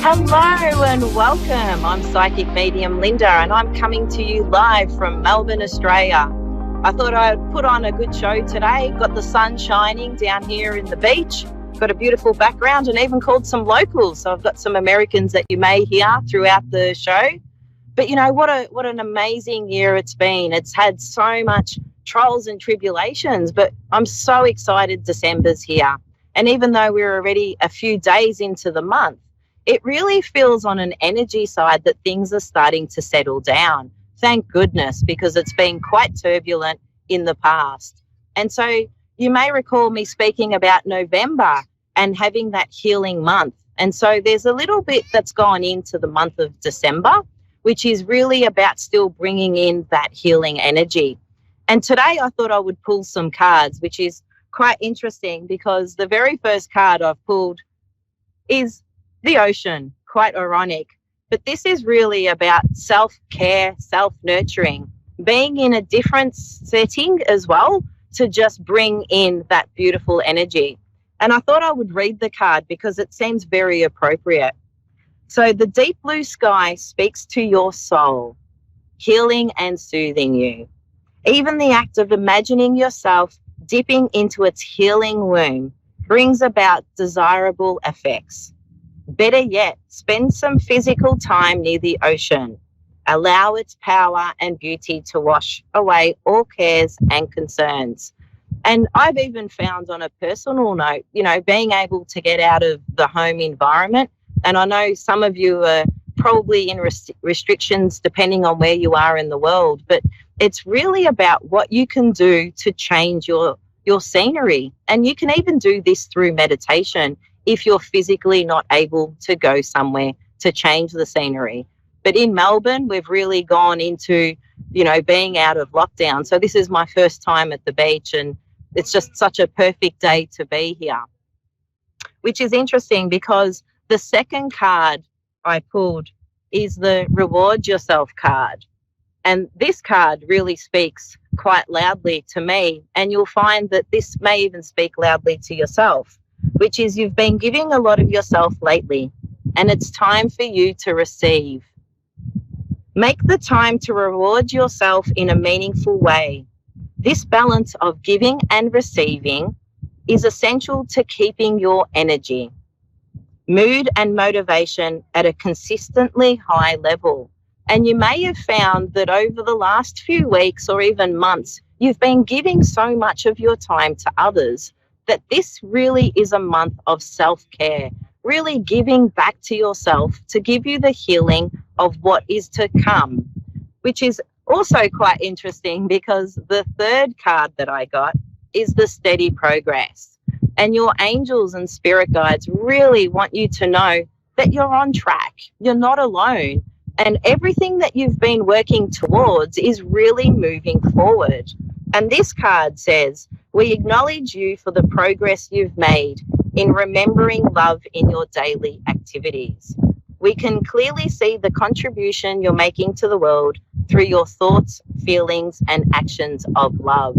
Hello and welcome. I'm Psychic Medium Linda and I'm coming to you live from Melbourne, Australia. I thought I'd put on a good show today. Got the sun shining down here in the beach, got a beautiful background, and even called some locals. So I've got some Americans that you may hear throughout the show. But you know, what an amazing year it's been. It's had so much trials and tribulations, but I'm so excited December's here. And even though we're already a few days into the month, it really feels on an energy side that things are starting to settle down. Thank goodness, because it's been quite turbulent in the past. And so you may recall me speaking about November and having that healing month. And so there's a little bit that's gone into the month of December, which is really about still bringing in that healing energy. And today I thought I would pull some cards, which is quite interesting because the very first card I've pulled is the ocean. Quite ironic. But this is really about self-care, self-nurturing, being in a different setting as well to just bring in that beautiful energy. And I thought I would read the card because it seems very appropriate. So the deep blue sky speaks to your soul, healing and soothing you. Even the act of imagining yourself dipping into its healing womb brings about desirable effects. Better yet, spend some physical time near the ocean. Allow its power and beauty to wash away all cares and concerns. And I've even found on a personal note, you know, being able to get out of the home environment. And I know some of you are probably in restrictions depending on where you are in the world, but it's really about what you can do to change your scenery. And you can even do this through meditation if you're physically not able to go somewhere to change the scenery. But in Melbourne, we've really gone into, you know, being out of lockdown. So this is my first time at the beach and it's just such a perfect day to be here, which is interesting because the second card I pulled is the Reward Yourself card. And this card really speaks quite loudly to me. And you'll find that this may even speak loudly to yourself, which is you've been giving a lot of yourself lately, and it's time for you to receive. Make the time to reward yourself in a meaningful way. This balance of giving and receiving is essential to keeping your energy, mood and motivation at a consistently high level. And you may have found that over the last few weeks or even months, you've been giving so much of your time to others that this really is a month of self-care, really giving back to yourself to give you the healing of what is to come, which is also quite interesting because the third card that I got is the steady progress. And your angels and spirit guides really want you to know that you're on track, you're not alone, and everything that you've been working towards is really moving forward. And this card says, we acknowledge you for the progress you've made in remembering love in your daily activities. We can clearly see the contribution you're making to the world through your thoughts, feelings, and actions of love.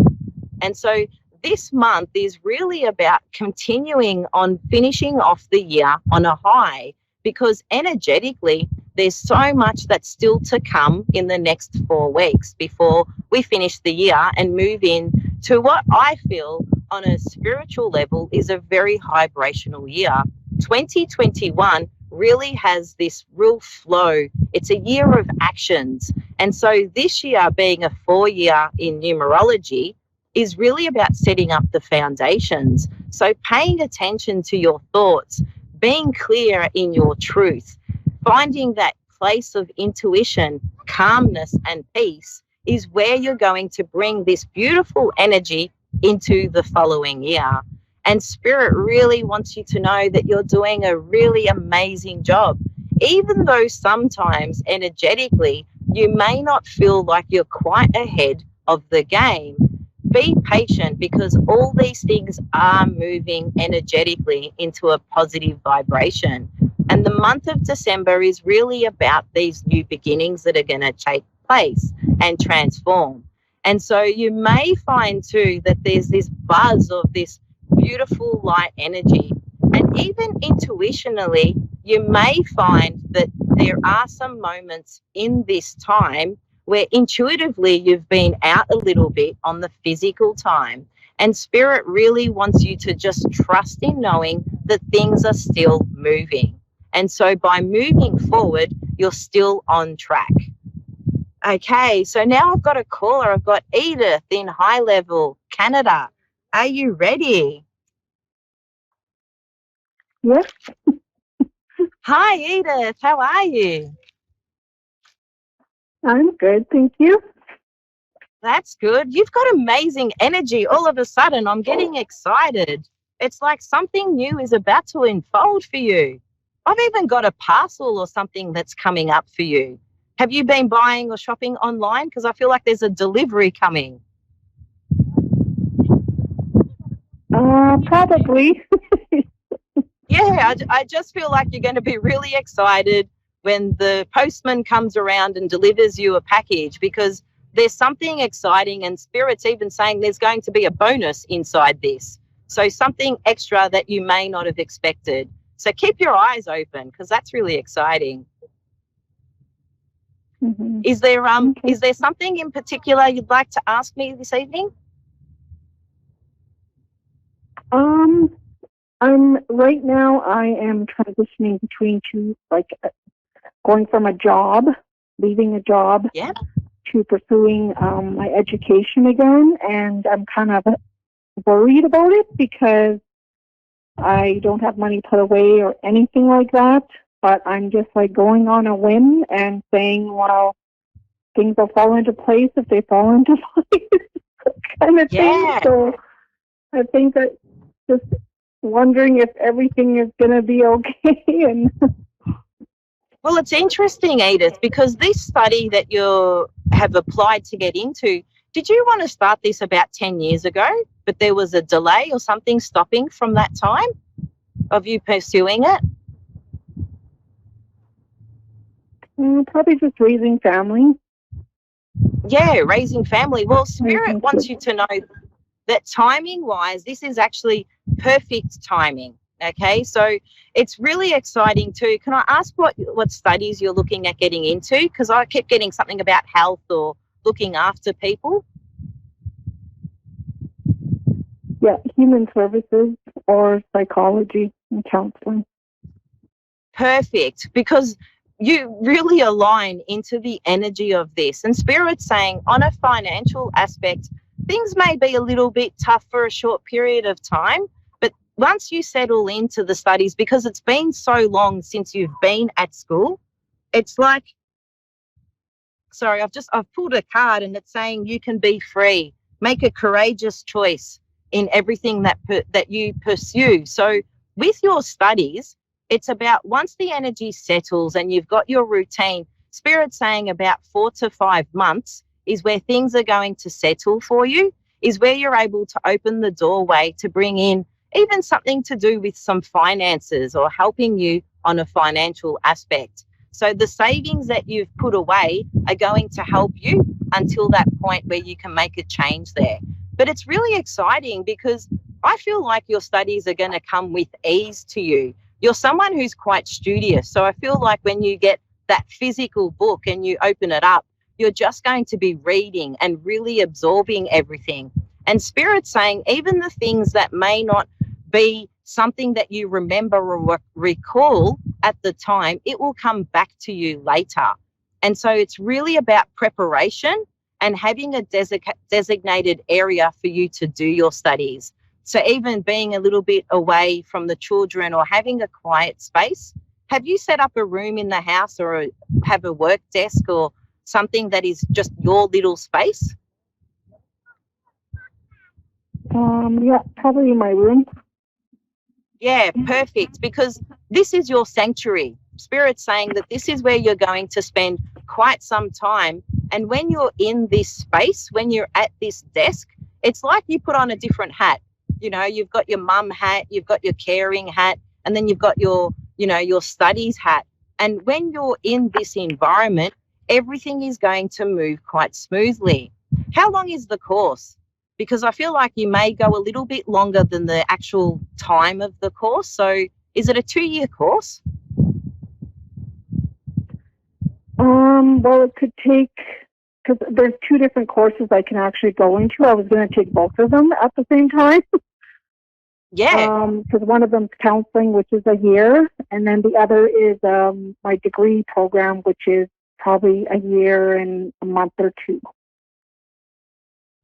And so this month is really about continuing on finishing off the year on a high, because energetically, there's so much that's still to come in the next 4 weeks before we finish the year and move in to what I feel on a spiritual level is a very vibrational year. 2021 really has this real flow. It's a year of actions. And so this year being a 4-year in numerology is really about setting up the foundations. So paying attention to your thoughts, being clear in your truth, finding that place of intuition, calmness, and peace is where you're going to bring this beautiful energy into the following year. And Spirit really wants you to know that you're doing a really amazing job. Even though sometimes energetically you may not feel like you're quite ahead of the game, be patient because all these things are moving energetically into a positive vibration. And the month of December is really about these new beginnings that are going to take place and transform. And so you may find too that there's this buzz of this beautiful light energy. And even intuitionally, you may find that there are some moments in this time where intuitively you've been out a little bit on the physical time, and Spirit really wants you to just trust in knowing that things are still moving. And so by moving forward, you're still on track. Okay, so now I've got a caller. I've got Edith in High Level, Canada. Are you ready? Yes. Hi, Edith. How are you? I'm good, thank you. That's good. You've got amazing energy. All of a sudden, I'm getting excited. It's like something new is about to unfold for you. I've even got a parcel or something that's coming up for you. Have you been buying or shopping online? Because I feel like there's a delivery coming. Probably. Yeah, I just feel like you're going to be really excited when the postman comes around and delivers you a package, because there's something exciting, and Spirit's even saying there's going to be a bonus inside this. So something extra that you may not have expected. So keep your eyes open, because that's really exciting. Mm-hmm. Is there something in particular you'd like to ask me this evening? Right now I am transitioning between two, going from a job, leaving a job, Yeah. to pursuing my education again, and I'm kind of worried about it because I don't have money put away or anything like that, but I'm just like going on a whim and saying, well, things will fall into place if they fall into place kind of Yeah. thing. So I think that just wondering if everything is going to be okay. And Well, it's interesting, Edith, because this study that you have applied to get into, did you want to start this about 10 years ago, but there was a delay or something stopping from that time of you pursuing it? probably just raising family. Yeah, raising family. Well, Spirit wants you to know that timing-wise, this is actually perfect timing. Okay, so it's really exciting too. Can I ask what studies you're looking at getting into? Because I kept getting something about health or looking after people. Yeah, human services or psychology and counseling. Perfect, because you really align into the energy of this. And Spirit's saying on a financial aspect, things may be a little bit tough for a short period of time, but once you settle into the studies, because it's been so long since you've been at school, it's like, sorry, I've pulled a card and it's saying you can be free, make a courageous choice in everything that you pursue. So with your studies, it's about once the energy settles and you've got your routine, Spirit's saying about 4 to 5 months is where things are going to settle for you, is where you're able to open the doorway to bring in even something to do with some finances or helping you on a financial aspect. So the savings that you've put away are going to help you until that point where you can make a change there. But it's really exciting because I feel like your studies are going to come with ease to you. You're someone who's quite studious. So I feel like when you get that physical book and you open it up, you're just going to be reading and really absorbing everything. And Spirit's saying even the things that may not be something that you remember or recall at the time, it will come back to you later. And so it's really about preparation and having a designated area for you to do your studies. So even being a little bit away from the children or having a quiet space. Have you set up a room in the house or have a work desk or something that is just your little space? Yeah, probably in my room. Yeah, perfect, because this is your sanctuary. Spirit's saying that this is where you're going to spend quite some time. And when you're in this space, when you're at this desk, it's like you put on a different hat. You know, you've got your mum hat, you've got your caring hat, and then you've got your, your studies hat. And when you're in this environment, everything is going to move quite smoothly. How long is the course? Because I feel like you may go a little bit longer than the actual time of the course. So is it a 2-year course? Well, it could take, because there's 2 different courses I can actually go into. I was going to take both of them at the same time. Yeah. Because one of them's counseling, which is a year, and then the other is my degree program, which is probably a year and a month or 2.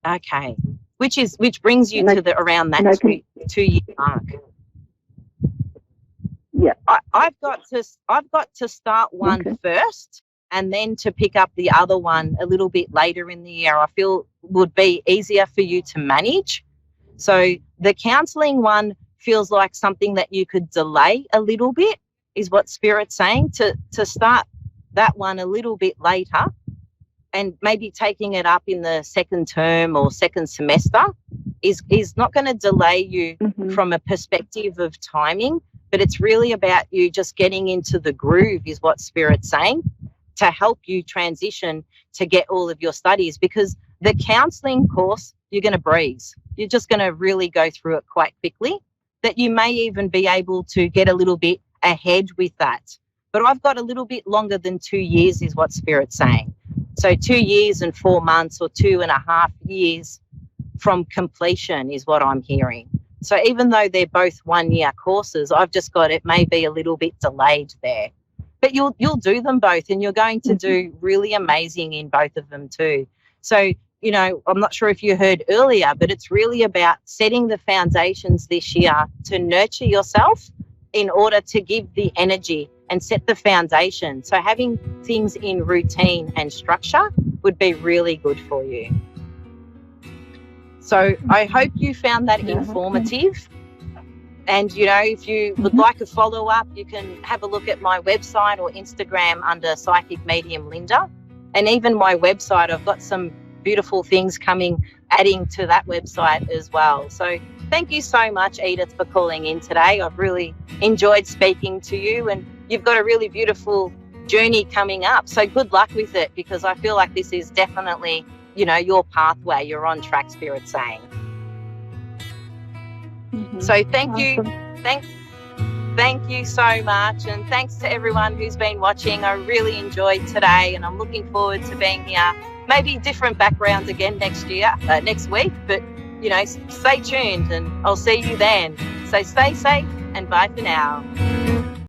Okay. Which brings you to around that 2-year mark. Yeah. I've got to start one first, and then to pick up the other one a little bit later in the year. I feel would be easier for you to manage. So the counselling one feels like something that you could delay a little bit, is what Spirit's saying, to start that one a little bit later, and maybe taking it up in the second term or second semester is not going to delay you from a perspective of timing, but it's really about you just getting into the groove, is what Spirit's saying, to help you transition to get all of your studies. Because the counselling course, you're going to breeze. You're just going to really go through it quite quickly, that you may even be able to get a little bit ahead with that. But I've got a little bit longer than 2 years, is what Spirit's saying. So 2 years and 4 months, or 2.5 years from completion is what I'm hearing. So even though they're both 1-year courses, I've just got, it may be a little bit delayed there. But you'll do them both, and you're going to do really amazing in both of them too. So, you know, I'm not sure if you heard earlier, but it's really about setting the foundations this year to nurture yourself in order to give the energy and set the foundation. So having things in routine and structure would be really good for you. So I hope you found that informative. And, you know, if you would like a follow-up, you can have a look at my website or Instagram under Psychic Medium Linda. And even my website, I've got some beautiful things adding to that website as well. So thank you so much, Edith, for calling in today. I've really enjoyed speaking to you, and you've got a really beautiful journey coming up. So good luck with it, because I feel like this is definitely, you know, your pathway. You're on track, Spirit's saying. So thank you. Thank you so much. And thanks to everyone who's been watching. I really enjoyed today, and I'm looking forward to being here. Maybe different backgrounds again next week. But, you know, stay tuned, and I'll see you then. So stay safe, and bye for now.